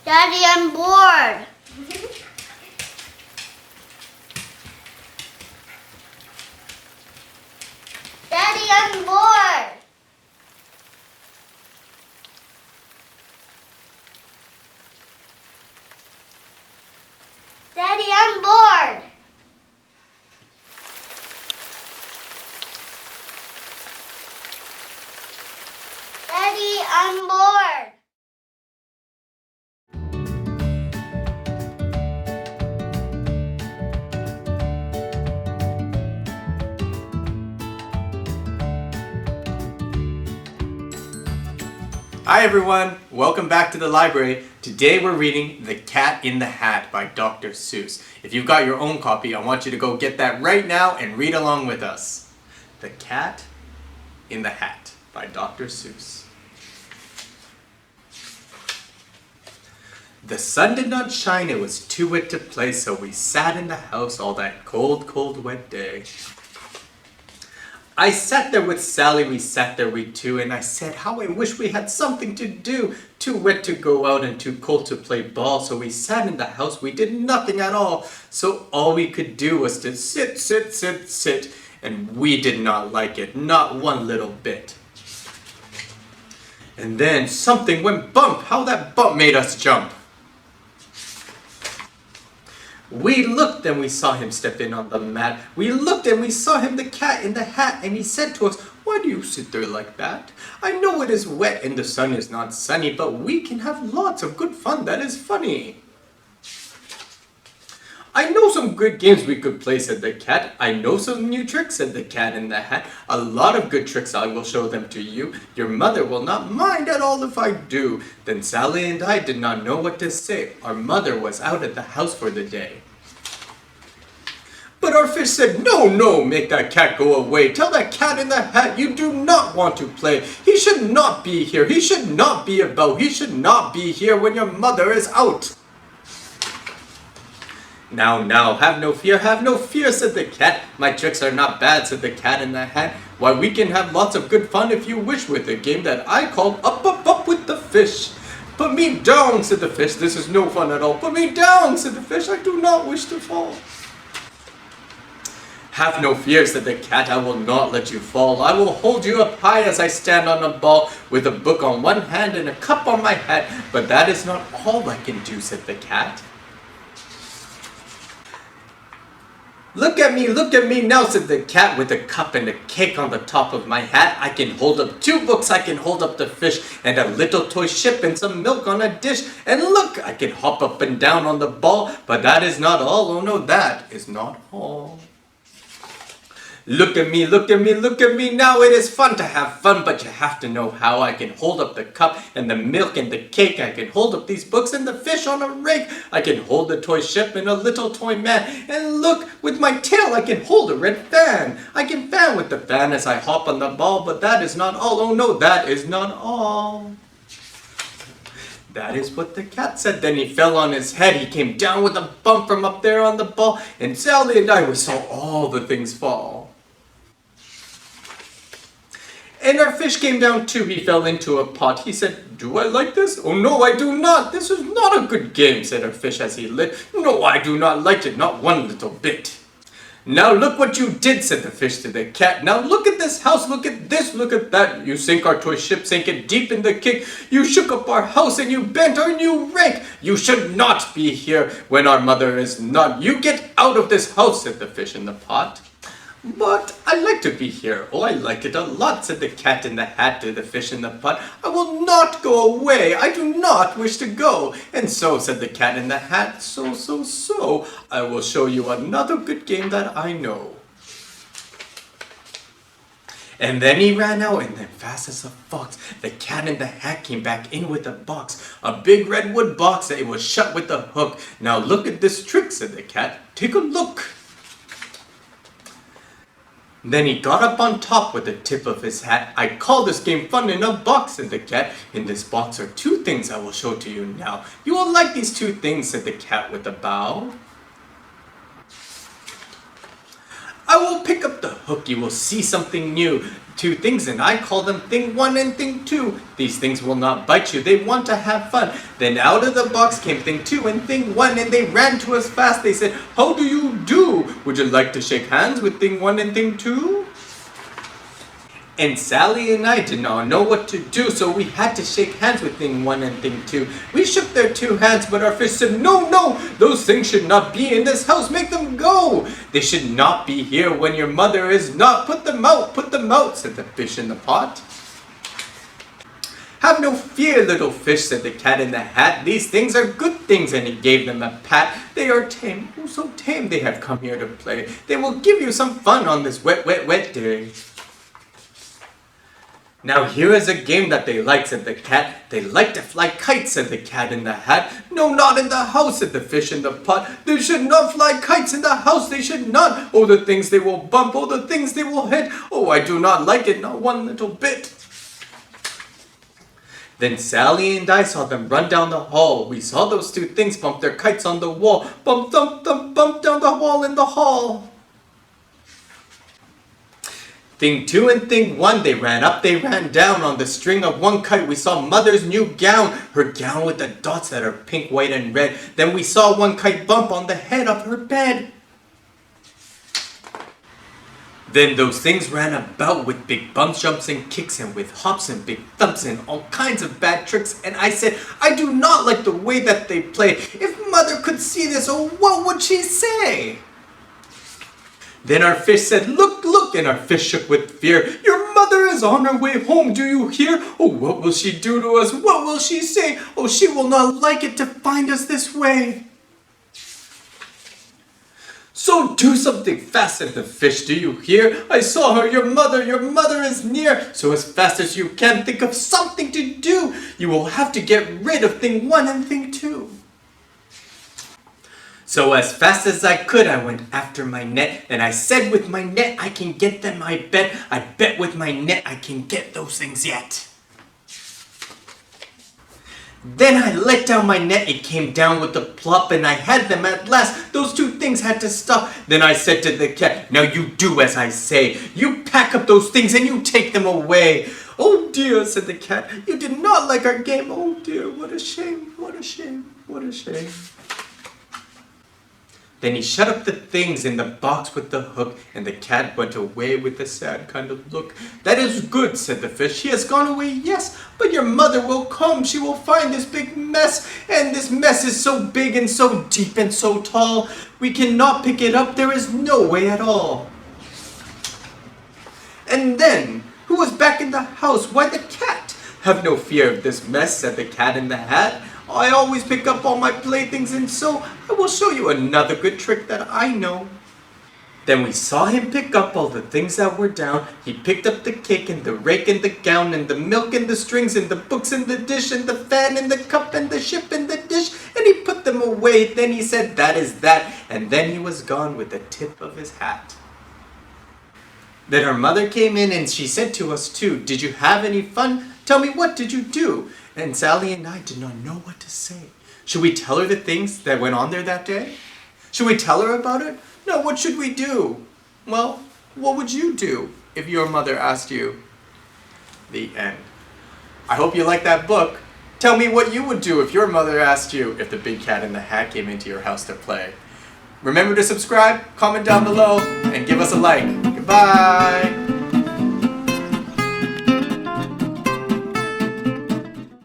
Daddy, I'm bored. Daddy, I'm bored. Daddy, I'm bored. Daddy, I'm bored. Hi everyone, welcome back to the library. Today we're reading The Cat in the Hat by Dr. Seuss. If you've got your own copy, I want you to go get that right now and read along with us. The Cat in the Hat by Dr. Seuss. The sun did not shine, it was too wet to play, so we sat in the house all that cold, cold, wet day. I sat there with Sally, we sat there we two, and I said, how I wish we had something to do. Too wet to go out and too cold to play ball, so we sat in the house, we did nothing at all. So all we could do was to sit, sit, sit, sit, and we did not like it, not one little bit. And then something went bump, how that bump made us jump. We looked and we saw him step in on the mat. We looked and we saw him, the cat in the hat, and he said to us, why do you sit there like that? I know it is wet and the sun is not sunny, but we can have lots of good fun that is funny. I know some good games we could play, said the cat. I know some new tricks, said the cat in the hat. A lot of good tricks, I will show them to you. Your mother will not mind at all if I do. Then Sally and I did not know what to say. Our mother was out at the house for the day. But our fish said, no, no, make that cat go away. Tell that cat in the hat you do not want to play. He should not be here. He should not be about. He should not be here when your mother is out. Now, now, have no fear, said the cat. My tricks are not bad, said the cat in the hat. Why, we can have lots of good fun if you wish with a game that I called Up, Up, Up with the Fish. Put me down, said the fish. This is no fun at all. Put me down, said the fish. I do not wish to fall. Have no fear, said the cat, I will not let you fall. I will hold you up high as I stand on a ball, with a book on one hand and a cup on my hat. But that is not all I can do, said the cat. Look at me now, said the cat, with a cup and a cake on the top of my hat. I can hold up 2 books, I can hold up the fish, and a little toy ship and some milk on a dish. And look, I can hop up and down on the ball, but that is not all, oh no, that is not all. Look at me now, it is fun to have fun, but you have to know how. I can hold up the cup and the milk and the cake. I can hold up these books and the fish on a rake. I can hold the toy ship and a little toy man. And look, with my tail I can hold a red fan. I can fan with the fan as I hop on the ball, but that is not all, oh no, that is not all. That is what the cat said. Then he fell on his head. He came down with a bump from up there on the ball, and Sally and I, we saw all the things fall. And our fish came down too. He fell into a pot. He said, do I like this? Oh no, I do not. This is not a good game, said our fish as he lit. No, I do not like it, not one little bit. Now look what you did, said the fish to the cat. Now look at this house, look at this, look at that. You sink our toy ship, sank it deep in the kick. You shook up our house and you bent our new rake. You should not be here when our mother is not. You get out of this house, said the fish in the pot. But I like to be here. Oh, I like it a lot, said the cat in the hat to the fish in the pot. I will not go away. I do not wish to go. And so, said the cat in the hat, so, I will show you another good game that I know. And then he ran out, and then fast as a fox, the cat in the hat came back in with a box. A big redwood box that it was shut with a hook. Now look at this trick, said the cat. Take a look. Then he got up on top with the tip of his hat. I call this game fun in a box, said the cat. In this box are 2 things I will show to you now. You will like these 2 things, said the cat with a bow. I will pick up the hook, you will see something new. two things, and I call them thing one and thing two. These things will not bite you, they want to have fun. Then out of the box came thing two and thing one, and they ran to us fast. They said, how do you do? Would you like to shake hands with thing one and thing two? And Sally and I did not know what to do, so we had to shake hands with thing one and thing two. We shook their two hands, but our fish said, no, no, those things should not be in this house, make them go. They should not be here when your mother is not. Put them out, said the fish in the pot. Have no fear, little fish, said the cat in the hat. These things are good things, and he gave them a pat. They are tame, oh so tame, they have come here to play. They will give you some fun on this wet, wet, wet day. Now here is a game that they like, said the cat. They like to fly kites, said the cat in the hat. No, not in the house, said the fish in the pot. They should not fly kites in the house, they should not. Oh, the things they will bump, oh, the things they will hit. Oh, I do not like it, not one little bit. Then Sally and I saw them run down the hall. We saw those two things bump their kites on the wall. Bump, thump, thump, bump down the wall in the hall. Thing two and thing one, they ran up, they ran down. On the string of one kite, we saw mother's new gown. Her gown with the dots that are pink, white, and red. Then we saw one kite bump on the head of her bed. Then those things ran about with big bumps, jumps, and kicks, and with hops and big thumps and all kinds of bad tricks. And I said, I do not like the way that they play. If mother could see this, oh, what would she say? Then our fish said, look, look, and our fish shook with fear. Your mother is on her way home, do you hear? Oh, what will she do to us? What will she say? Oh, she will not like it to find us this way. So do something fast, said the fish, do you hear? I saw her, your mother is near. So as fast as you can, think of something to do. You will have to get rid of thing one and thing two. So as fast as I could, I went after my net, and I said with my net, I can get them, I bet with my net I can get those things yet. Then I let down my net, it came down with a plop, and I had them at last. Those two things had to stop. Then I said to the cat, now you do as I say. You pack up those things and you take them away. Oh dear, said the cat, you did not like our game. Oh dear, what a shame, what a shame, what a shame. Then he shut up the things in the box with the hook, and the cat went away with a sad kind of look. That is good, said the fish. She has gone away, yes, but your mother will come. She will find this big mess, and this mess is so big and so deep and so tall. We cannot pick it up. There is no way at all. And then, who was back in the house? Why, the cat. Have no fear of this mess, said the cat in the hat. I always pick up all my playthings, and so I will show you another good trick that I know. Then we saw him pick up all the things that were down. He picked up the cake and the rake and the gown and the milk and the strings and the books and the dish and the fan and the cup and the ship and the dish, and he put them away. Then he said, that is that, and then he was gone with the tip of his hat. Then our mother came in, and she said to us too, did you have any fun? Tell me, what did you do? And Sally and I did not know what to say. Should we tell her the things that went on there that day? Should we tell her about it? No, what should we do? Well, what would you do if your mother asked you? The end. I hope you like that book. Tell me what you would do if your mother asked you if the big cat in the hat came into your house to play. Remember to subscribe, comment down below, and give us a like. Goodbye!